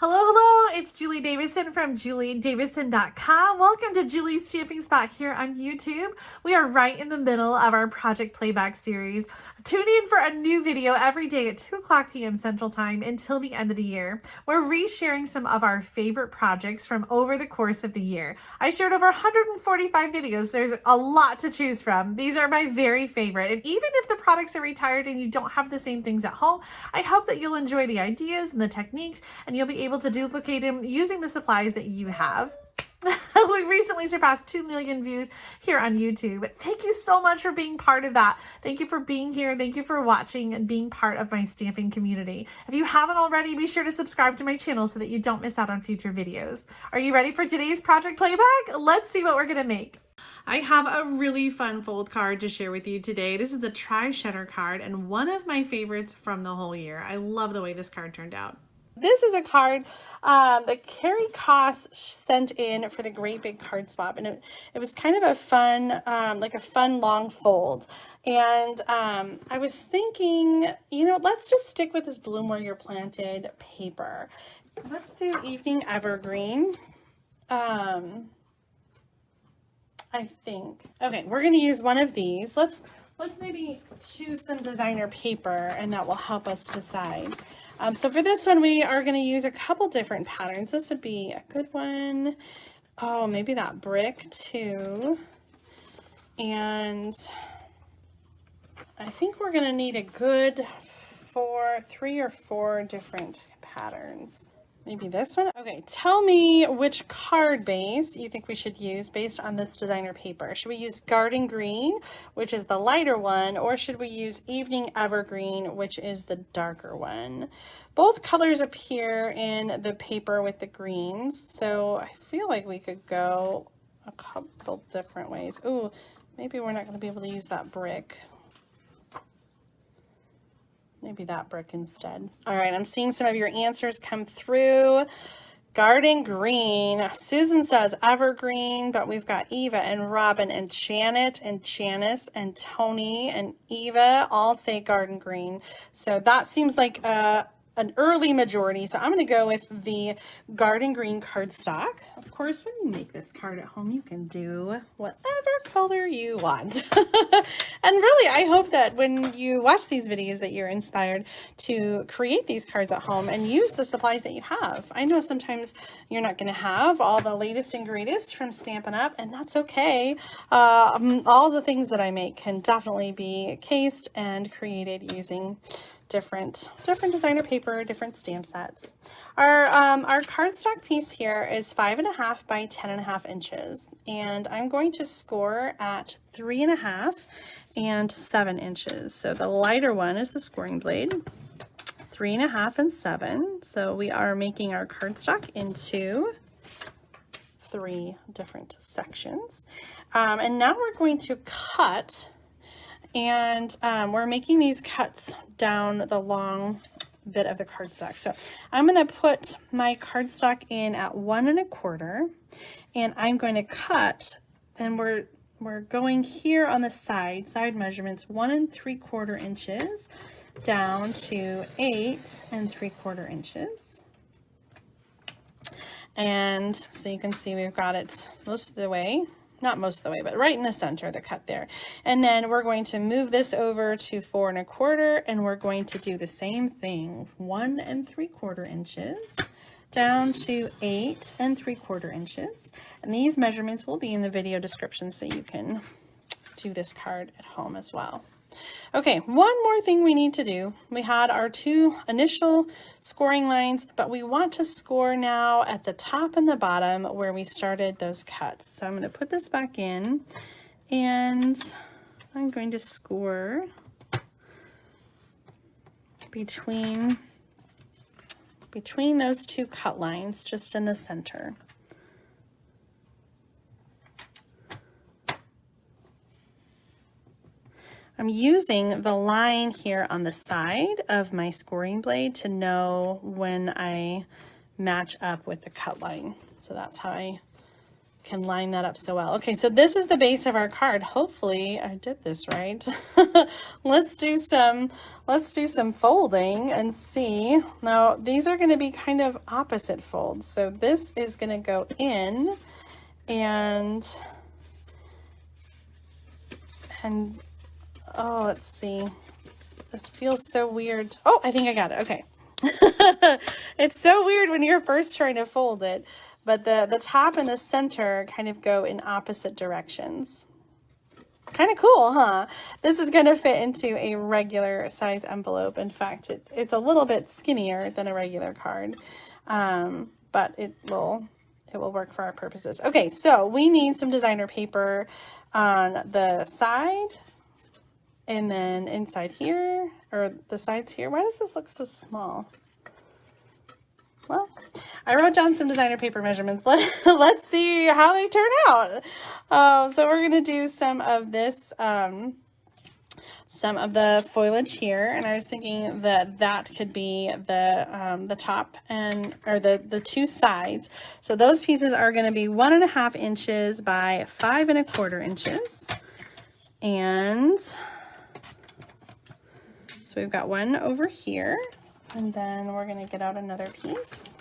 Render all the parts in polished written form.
Hello, hello, it's Julie Davison from juliedavison.com. Welcome to Julie's Stamping Spot here on YouTube. We are right in the middle of our Project Playback series. Tune in for a new video every day at 2 o'clock p.m. Central Time until the end of the year. We're resharing some of our favorite projects from over the course of the year. I shared over 145 videos. There's a lot to choose from. These are my very favorite. And even if the products are retired and you don't have the same things at home, I hope that you'll enjoy the ideas and the techniques, and you'll be able to duplicate them using the supplies that you have. We recently surpassed 2 million views here on YouTube. Thank you so much for being part of that. Thank you for being here. Thank you for watching and being part of my stamping community. If you haven't already, be sure to subscribe to my channel so that you don't miss out on future videos. Are you ready for today's Project Playback? Let's see what we're going to make. I have a really fun fold card to share with you today. This is the Try Shutter card and one of my favorites from the whole year. I love the way this card turned out. This is a card that Carrie Koss sent in for the Great Big Card Swap, and it was kind of a fun, like a fun long fold. And I was thinking, you know, let's just stick with this Bloom Where You're Planted paper. Let's do Evening Evergreen. I think. Okay, we're going to use one of these. Let's maybe choose some designer paper, and that will help us decide. So for this one, we are going to use a couple different patterns. This would be a good one. Oh, maybe that brick too. And I think we're going to need a good 3 or 4 different patterns. Maybe this one? Okay, tell me which card base you think we should use based on this designer paper. Should we use Garden Green, which is the lighter one, or should we use Evening Evergreen, which is the darker one? Both colors appear in the paper with the greens, so I feel like we could go a couple different ways. Ooh, maybe we're not going to be able to use that brick. Maybe that brick instead. All right, I'm seeing some of your answers come through. Garden Green. Susan says Evergreen, but we've got Eva and Robin and Janet and Janice and Tony and Eva all say Garden Green. So that seems like an early majority. So I'm going to go with the Garden Green cardstock. Of course, when you make this card at home, you can do whatever color you want. And really, I hope that when you watch these videos that you're inspired to create these cards at home and use the supplies that you have. I know sometimes you're not going to have all the latest and greatest from Stampin' Up, and that's okay. All the things that I make can definitely be cased and created using different designer paper, different stamp sets. Our cardstock piece here is 5.5 by 10.5 inches, and I'm going to score at 3.5 and 7 inches. So the lighter one is the scoring blade, 3.5 and 7. So we are making our cardstock into 3 different sections. And now we're going to cut, and we're making these cuts down the long bit of the cardstock. So I'm going to put my cardstock in at 1 1/4, and I'm going to cut, and we're going here on the side measurements 1 3/4 inches down to 8 3/4 inches. And so you can see we've got it most of the way. Not most of the way, but right in the center, the cut there. And then we're going to move this over to 4 1/4, and we're going to do the same thing, 1 3/4 inches down to 8 3/4 inches. And these measurements will be in the video description so you can do this card at home as well. Okay, one more thing we need to do. We had our 2 initial scoring lines, but we want to score now at the top and the bottom where we started those cuts. So I'm going to put this back in, and I'm going to score between those 2 cut lines, just in the center. I'm using the line here on the side of my scoring blade to know when I match up with the cut line. So that's how I can line that up so well. Okay, so this is the base of our card. Hopefully I did this right. Let's do some folding and see. Now these are going to be kind of opposite folds. So this is going to go in and oh, let's see. This feels so weird. Oh, I think I got it. Okay. It's so weird when you're first trying to fold it, but the top and the center kind of go in opposite directions. Kind of cool, huh? This is going to fit into a regular size envelope. In fact, it's a little bit skinnier than a regular card, but it will work for our purposes. Okay, so we need some designer paper on the side and then inside here, or the sides here. Why does this look so small? Well, I wrote down some designer paper measurements. Let's see how they turn out. So we're going to do some of this, some of the foliage here, and I was thinking that could be the top or the two sides. So those pieces are going to be 1.5 inches by 5 1/4 inches, and so we've got one over here, and then we're going to get out another piece.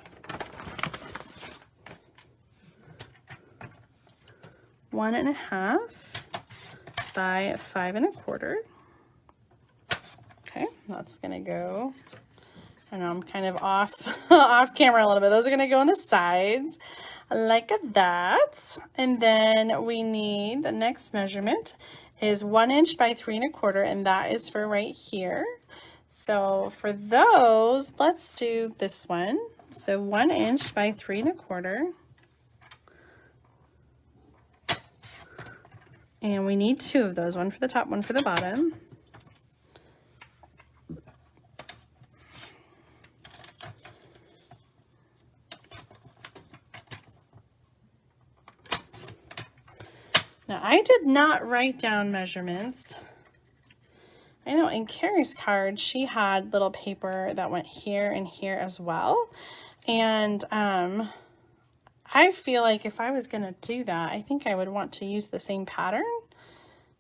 1.5 by 5 1/4. Okay, that's going to go, I know I'm kind of off camera a little bit. Those are going to go on the sides like that. And then we need, the next measurement is 1 inch by 3 1/4, and that is for right here. So for those, let's do this one. So 1 inch by 3 1/4. And we need 2 of those, one for the top, one for the bottom. Now, I did not write down measurements. I know in Carrie's card, she had little paper that went here and here as well. And I feel like if I was going to do that, I think I would want to use the same pattern.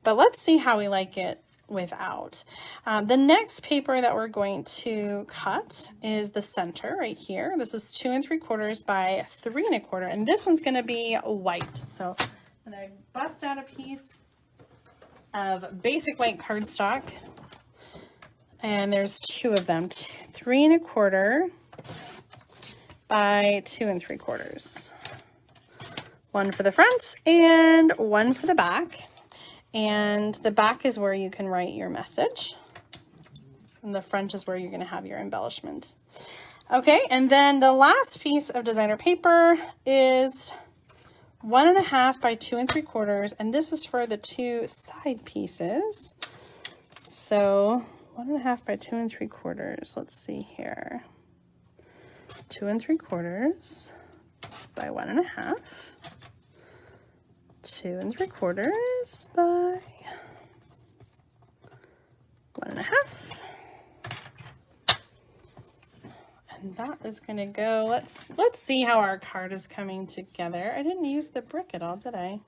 But let's see how we like it without. The next paper that we're going to cut is the center right here. This is 2 3/4 by 3 1/4, and this one's going to be white. So I'm going to bust out a piece of basic white cardstock, and there's 2 of them, 3 1/4 by 2 3/4. One for the front and one for the back. And the back is where you can write your message, and the front is where you're going to have your embellishment. Okay, and then the last piece of designer paper is 1.5 by 2 3/4, and this is for the 2 side pieces. So 1.5 by 2 3/4. Let's see here. 2 3/4 by 1.5. 2 3/4 by 1.5. And that is going to go, let's see how our card is coming together. I didn't use the brick at all, did I?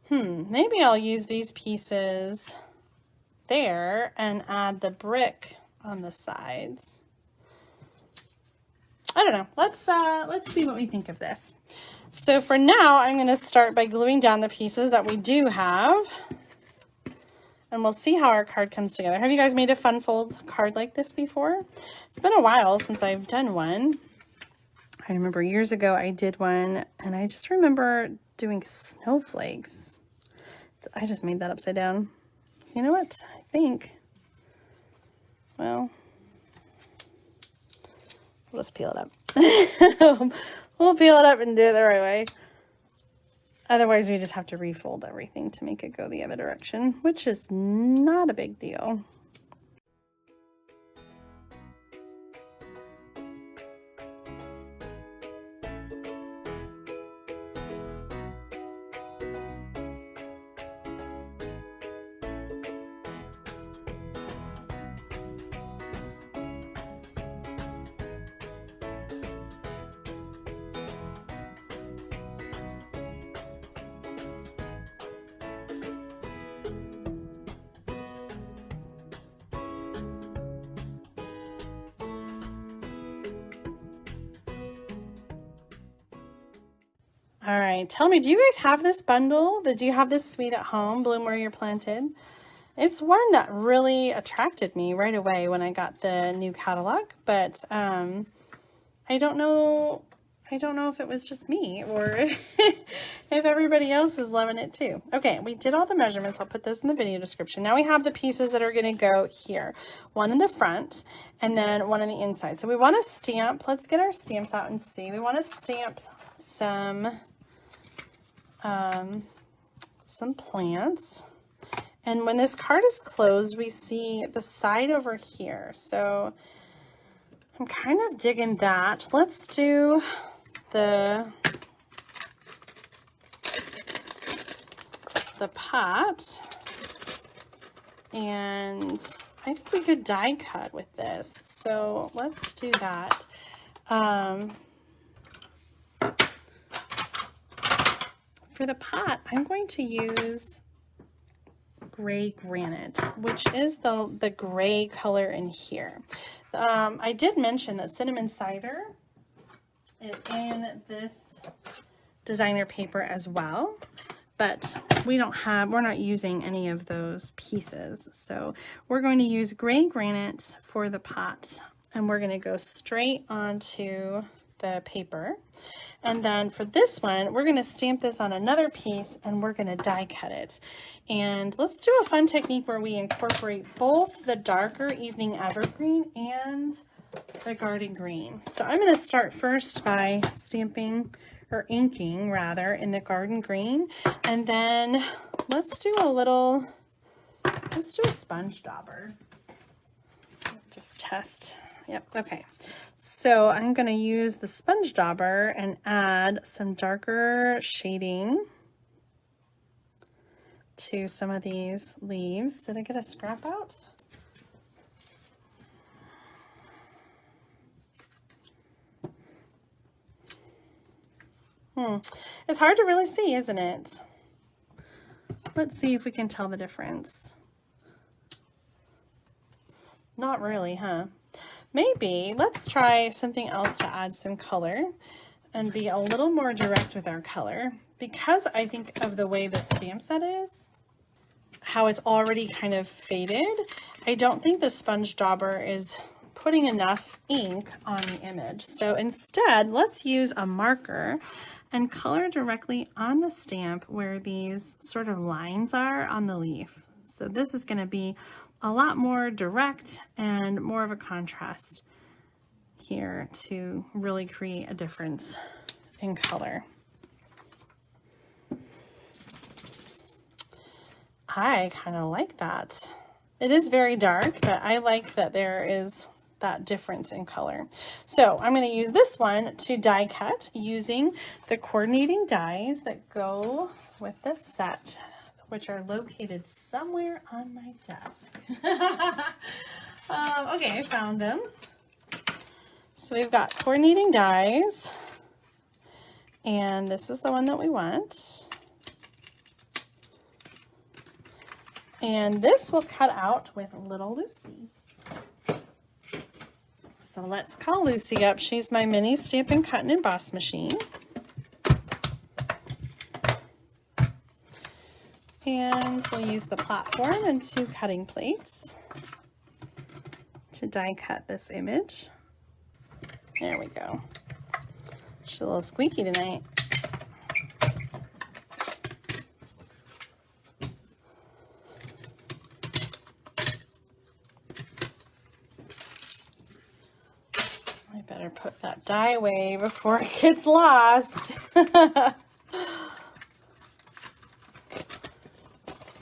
Maybe I'll use these pieces there and add the brick on the sides. I don't know. Let's see what we think of this. So for now, I'm going to start by gluing down the pieces that we do have, and we'll see how our card comes together. Have you guys made a fun fold card like this before? It's been a while since I've done one. I remember years ago I did one, and I just remember doing snowflakes. I just made that upside down. You know what? I think, well, we'll just peel it up. We'll peel it up and do it the right way. Otherwise, we just have to refold everything to make it go the other direction, which is not a big deal. All right, tell me, do you guys have this bundle? Do you have this suite at home, Bloom Where You're Planted? It's one that really attracted me right away when I got the new catalog, but I don't know if it was just me or if everybody else is loving it too. Okay, we did all the measurements. I'll put those in the video description. Now we have the pieces that are going to go here. One in the front and then one on the inside. So we want to stamp. Let's get our stamps out and see. We want to stamp some plants. And when this card is closed, we see the side over here. So I'm kind of digging that. Let's do the pot. And I think we could die cut with this. So let's do that. For the pot, I'm going to use gray granite, which is the gray color in here. I did mention that cinnamon cider is in this designer paper as well, but we're not using any of those pieces. So we're going to use gray granite for the pot, and we're going to go straight onto the paper. And then for this one, we're going to stamp this on another piece and we're going to die cut it. And let's do a fun technique where we incorporate both the darker evening evergreen and the garden green. So I'm going to start first by stamping or inking rather in the garden green, and then let's do a sponge dauber. Just test. Yep, okay. So I'm going to use the sponge dauber and add some darker shading to some of these leaves. Did I get a scrap out? It's hard to really see, isn't it? Let's see if we can tell the difference. Not really, huh? Maybe. Let's try something else to add some color and be a little more direct with our color. Because I think of the way the stamp set is, how it's already kind of faded, I don't think the sponge dauber is putting enough ink on the image. So instead, let's use a marker and color directly on the stamp where these sort of lines are on the leaf. So this is going to be a lot more direct and more of a contrast here to really create a difference in color. I kind of like that. It is very dark, but I like that there is that difference in color. So I'm going to use this one to die cut using the coordinating dies that go with the set, which are located somewhere on my desk. Okay, I found them. So we've got coordinating dies, and this is the one that we want. And this will cut out with little Lucy. So let's call Lucy up. She's my mini Stampin' Cut and Emboss machine. And we'll use the platform and 2 cutting plates to die cut this image. There we go. She's a little squeaky tonight. I better put that die away before it gets lost.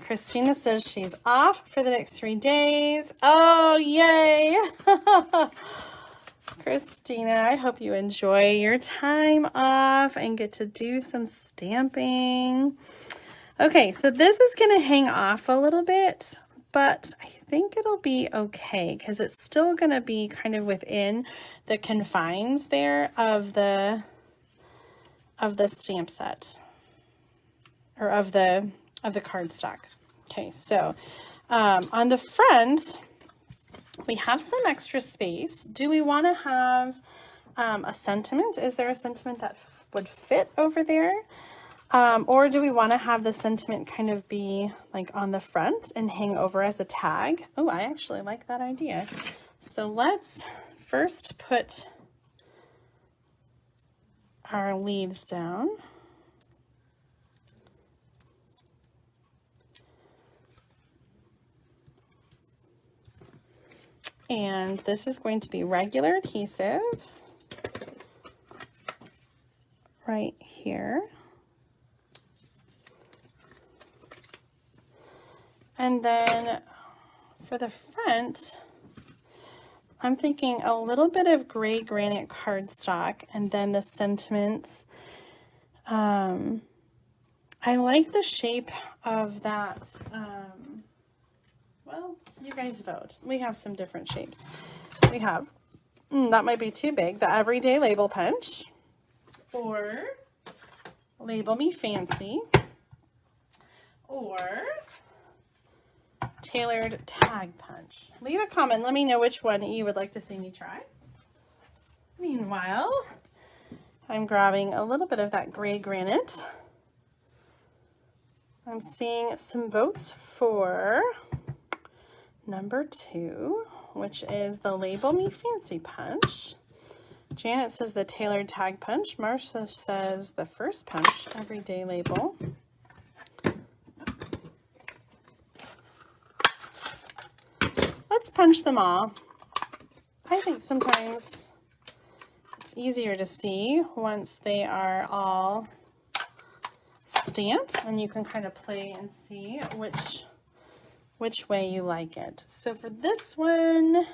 Christina says she's off for the next 3 days. Oh, yay! Christina, I hope you enjoy your time off and get to do some stamping. Okay, so this is going to hang off a little bit, but I think it'll be okay because it's still going to be kind of within the confines there of the stamp set, or of the cardstock. Okay, so on the front, we have some extra space. Do we want to have a sentiment? Is there a sentiment that would fit over there. Or do we want to have the sentiment kind of be like on the front and hang over as a tag? Oh, I actually like that idea. So let's first put our leaves down. And this is going to be regular adhesive right here. And then for the front, I'm thinking a little bit of gray granite cardstock and then the sentiments. I like the shape of that. Well, you guys vote. We have some different shapes. We have, that might be too big, the Everyday Label Punch, or Label Me Fancy, or Tailored Tag Punch. Leave a comment. Let me know which one you would like to see me try. Meanwhile, I'm grabbing a little bit of that gray granite. I'm seeing some votes for number 2, which is the Label Me Fancy Punch. Janet says the Tailored Tag Punch. Marcia says the first punch, Everyday Label. Let's punch them all. I think sometimes it's easier to see once they are all stamped, and you can kind of play and see which way you like it. So for this one,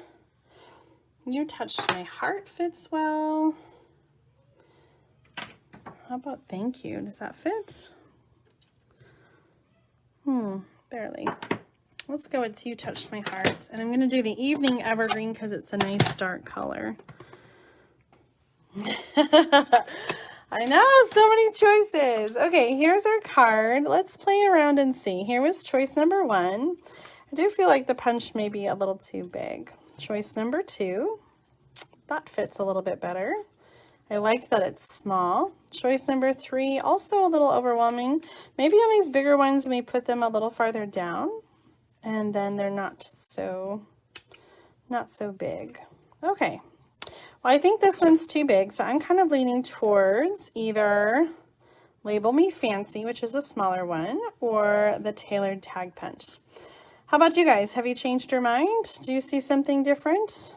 You Touched My Heart fits well. How about Thank You? Does that fit? Barely. Let's go with You Touched My Heart. And I'm going to do the Evening Evergreen because it's a nice dark color. I know, so many choices. Okay, here's our card. Let's play around and see. Here was choice number 1. I do feel like the punch may be a little too big. Choice number 2. That fits a little bit better. I like that it's small. Choice number 3, also a little overwhelming. Maybe on these bigger ones, we put them a little farther down, and then they're not so big. Okay. Well, I think this one's too big, so I'm kind of leaning towards either Label Me Fancy, which is the smaller one, or the Tailored Tag Punch. How about you guys? Have you changed your mind? Do you see something different?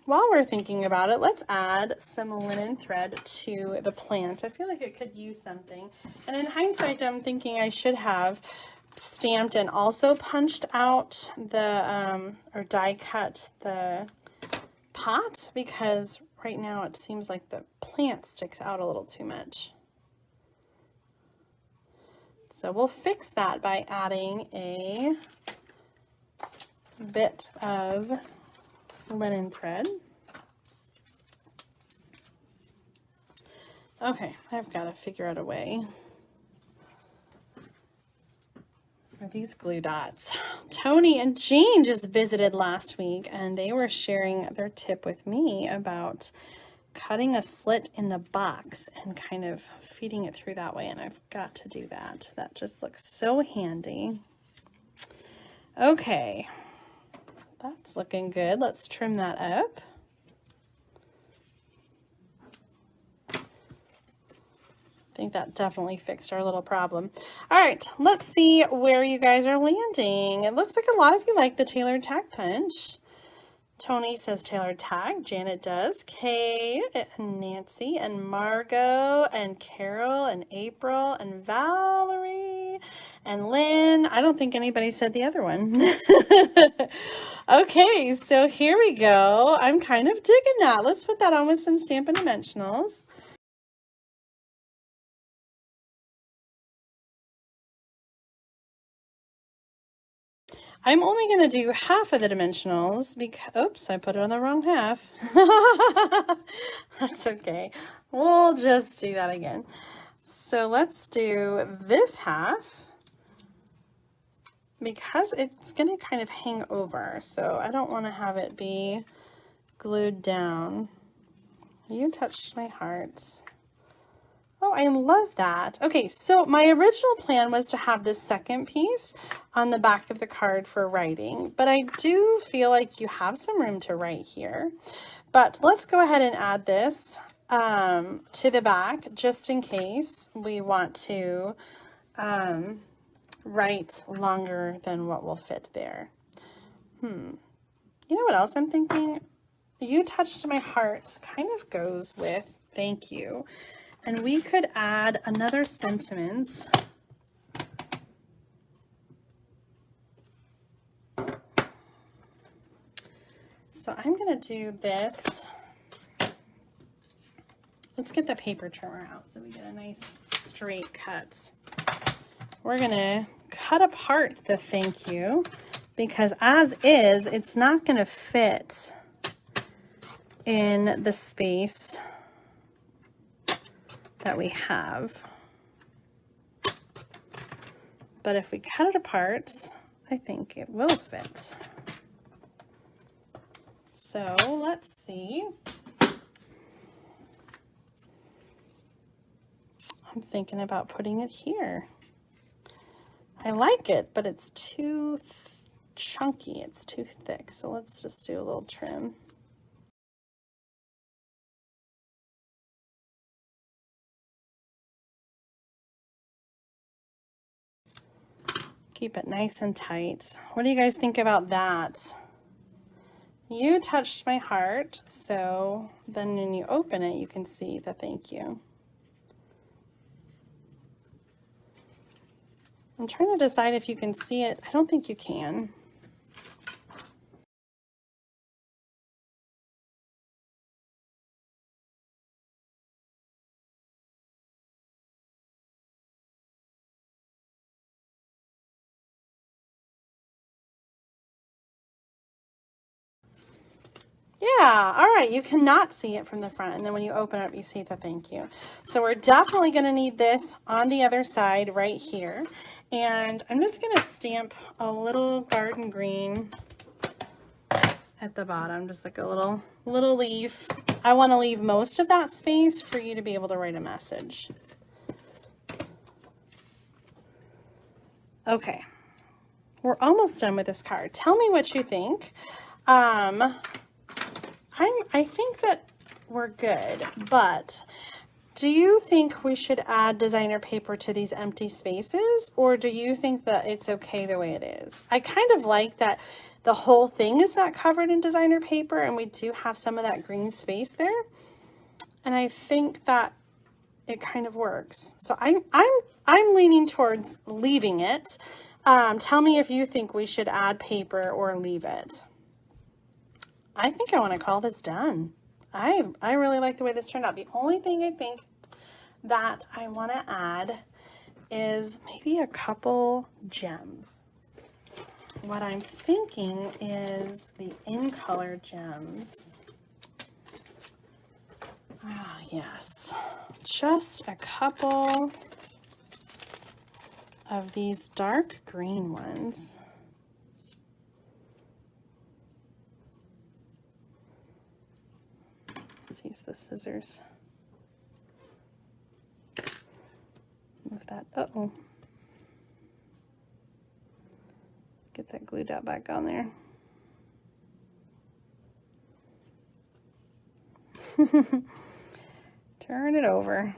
While we're thinking about it, let's add some linen thread to the plant. I feel like it could use something. And in hindsight, I'm thinking I should have stamped and also punched out the, or die cut the pot, because right now it seems like the plant sticks out a little too much. So we'll fix that by adding a bit of linen thread. Okay, I've got to figure out a way. Are these glue dots? Tony and Jean just visited last week, and they were sharing their tip with me about cutting a slit in the box and kind of feeding it through that way, and I've got to do that. That just looks so handy. Okay, that's looking good. Let's trim that up. I think that definitely fixed our little problem. All right, let's see where you guys are landing. It looks like a lot of you like the Tailored Tag Punch. Tony says Tailored Tag. Janet does. Kay and Nancy and Margot and Carol and April and Valerie and Lynn. I don't think anybody said the other one. Okay, so here we go. I'm kind of digging that. Let's put that on with some Stampin' Dimensionals. I'm only going to do half of the dimensionals because, oops, I put it on the wrong half. That's okay. We'll just do that again. So let's do this half because it's going to kind of hang over. So I don't want to have it be glued down. You touched my heart. Oh, I love that. Okay, so my original plan was to have this second piece on the back of the card for writing, but I do feel like you have some room to write here. But let's go ahead and add this to the back, just in case we want to write longer than what will fit there. You know what else I'm thinking? You touched my heart kind of goes with thank you. And we could add another sentiment. So I'm going to do this. Let's get the paper trimmer out so we get a nice straight cut. We're going to cut apart the thank you because as is, it's not going to fit in the space that we have. But if we cut it apart, I think it will fit. So let's see. I'm thinking about putting it here. I like it, but it's too chunky. It's too thick. So let's just do a little trim. Keep it nice and tight. What do you guys think about that? You touched my heart, so then when you open it, you can see the thank you. I'm trying to decide if you can see it. I don't think you can. Yeah, all right, you cannot see it from the front, and then when you open it up, you see the thank you. So we're definitely going to need this on the other side right here, and I'm just going to stamp a little garden green at the bottom, just like a little leaf. I want to leave most of that space for you to be able to write a message. Okay, we're almost done with this card. Tell me what you think. I think that we're good, but do you think we should add designer paper to these empty spaces, or do you think that it's okay the way it is? I kind of like that the whole thing is not covered in designer paper and we do have some of that green space there. And I think that it kind of works. So I'm leaning towards leaving it. Tell me if you think we should add paper or leave it. I think I want to call this done. I really like the way this turned out. The only thing I think that I want to add is maybe a couple gems. What I'm thinking is the in color gems. Ah, yes. Just a couple of these dark green ones. Let's use the scissors. Move that. Uh-oh. Get that glue dot back on there. Turn it over.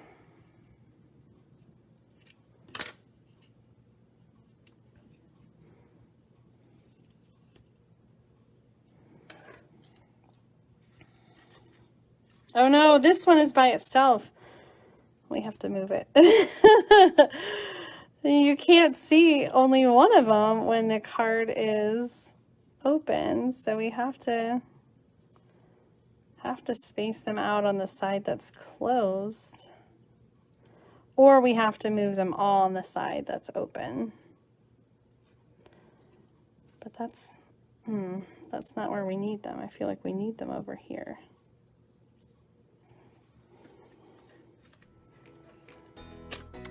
Oh no, this one is by itself. We have to move it. You can't see only one of them when the card is open, so we have to space them out on the side that's closed, or we have to move them all on the side that's open. But that's not where we need them. I feel like we need them over here.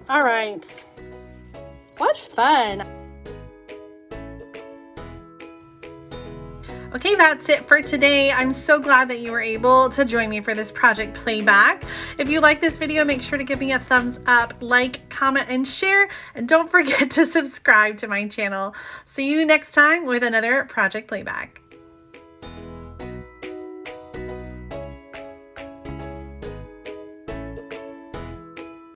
All right. What fun. Okay, that's it for today. I'm so glad that you were able to join me for this project Playback. If you like this video, make sure to give me a thumbs up, like, comment, and share. And don't forget to subscribe to my channel. See you next time with another project Playback.